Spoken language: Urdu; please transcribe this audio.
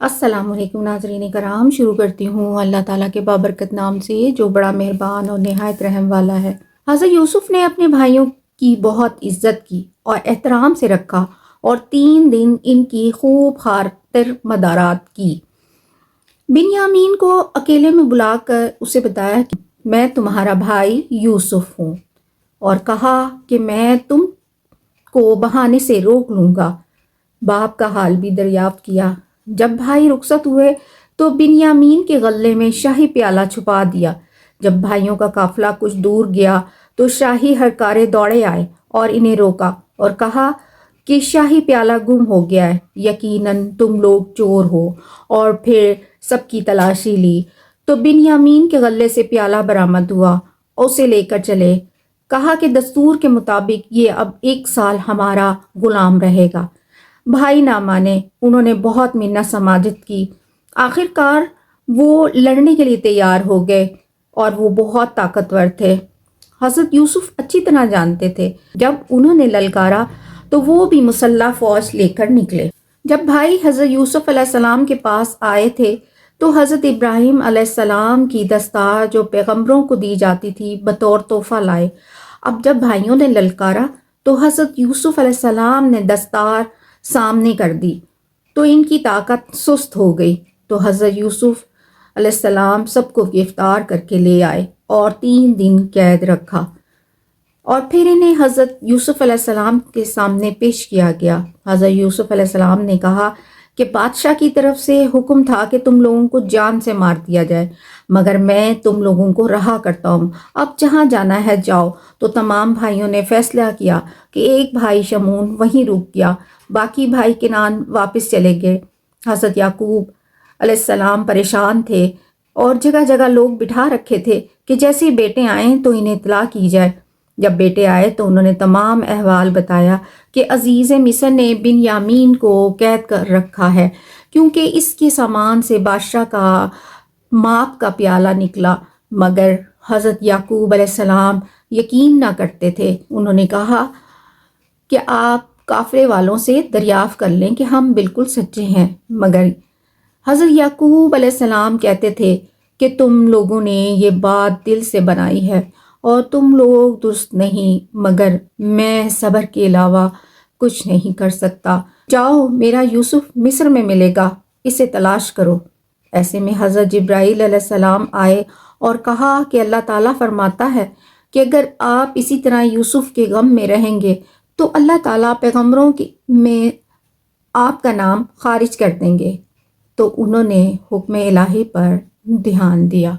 السلام علیکم ناظرین کرام، شروع کرتی ہوں اللہ تعالیٰ کے بابرکت نام سے جو بڑا مہربان اور نہایت رحم والا ہے۔ حضرت یوسف نے اپنے بھائیوں کی بہت عزت کی اور احترام سے رکھا اور 3 دن ان کی خوب خاطر مدارات کی۔ بنیامین کو اکیلے میں بلا کر اسے بتایا کہ میں تمہارا بھائی یوسف ہوں، اور کہا کہ میں تم کو بہانے سے روک لوں گا۔ باپ کا حال بھی دریافت کیا۔ جب بھائی رخصت ہوئے تو بنیامین کے غلے میں شاہی پیالہ چھپا دیا۔ جب بھائیوں کا قافلہ کچھ دور گیا تو شاہی ہرکارے دوڑے آئے اور انہیں روکا اور کہا کہ شاہی پیالہ گم ہو گیا ہے، یقیناً تم لوگ چور ہو، اور پھر سب کی تلاشی لی تو بنیامین کے غلے سے پیالہ برآمد ہوا، اسے لے کر چلے۔ کہا کہ دستور کے مطابق یہ اب 1 سال ہمارا غلام رہے گا۔ بھائی نہ مانے، انہوں نے بہت منت سماجت کی۔ آخر کار وہ لڑنے کے لیے تیار ہو گئے اور وہ بہت طاقتور تھے۔ حضرت یوسف اچھی طرح جانتے تھے جب انہوں نے للکارا تو وہ بھی مسلح فوج لے کر نکلے۔ جب بھائی حضرت یوسف علیہ السلام کے پاس آئے تھے تو حضرت ابراہیم علیہ السلام کی دستار جو پیغمبروں کو دی جاتی تھی بطور تحفہ لائے۔ اب جب بھائیوں نے للکارا تو حضرت یوسف علیہ السلام نے دستار سامنے کر دی تو ان کی طاقت سست ہو گئی، تو حضرت یوسف علیہ السلام سب کو گرفتار کر کے لے آئے اور 3 دن قید رکھا، اور پھر انہیں حضرت یوسف علیہ السلام کے سامنے پیش کیا گیا۔ حضرت یوسف علیہ السلام نے کہا کہ بادشاہ کی طرف سے حکم تھا کہ تم لوگوں کو جان سے مار دیا جائے، مگر میں تم لوگوں کو رہا کرتا ہوں، اب جہاں جانا ہے جاؤ۔ تو تمام بھائیوں نے فیصلہ کیا کہ ایک بھائی شمعون وہیں رک گیا، باقی بھائی کنعان واپس چلے گئے۔ حضرت یعقوب علیہ السلام پریشان تھے اور جگہ جگہ لوگ بٹھا رکھے تھے کہ جیسے بیٹے آئیں تو انہیں اطلاع کی جائے۔ جب بیٹے آئے تو انہوں نے تمام احوال بتایا کہ عزیز مصر نے بنیامین کو قید کر رکھا ہے، کیونکہ اس کے سامان سے بادشاہ کا ماپ کا پیالہ نکلا۔ مگر حضرت یعقوب علیہ السلام یقین نہ کرتے تھے۔ انہوں نے کہا کہ آپ قافلے والوں سے دریافت کر لیں کہ ہم بالکل سچے ہیں، مگر حضرت یعقوب علیہ السلام کہتے تھے کہ تم لوگوں نے یہ بات دل سے بنائی ہے اور تم لوگ درست نہیں، مگر میں صبر کے علاوہ کچھ نہیں کر سکتا۔ جاؤ، میرا یوسف مصر میں ملے گا، اسے تلاش کرو۔ ایسے میں حضرت جبرائیل علیہ السلام آئے اور کہا کہ اللہ تعالیٰ فرماتا ہے کہ اگر آپ اسی طرح یوسف کے غم میں رہیں گے تو اللہ تعالیٰ پیغمبروں میں آپ کا نام خارج کر دیں گے۔ تو انہوں نے حکم الہی پر دھیان دیا۔